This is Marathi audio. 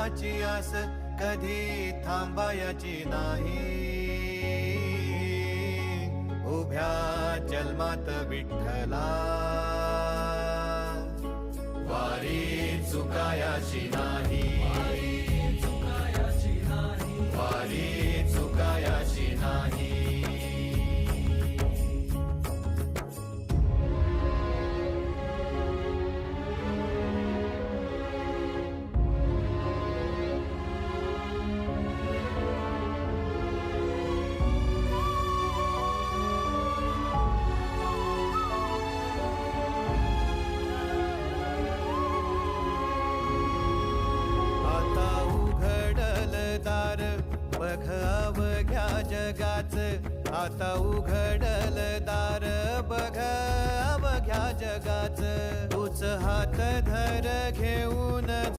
फळाची आस कधी थांबायची नाही. उभ्या जन्मात विठ्ठला वारी चुकायाची नाही. वारी चुकायाची नाही. बघ अवघ्या जगाच, आता उघडल दार बघ अवघ्या जगाच. तूच हात धर घेऊन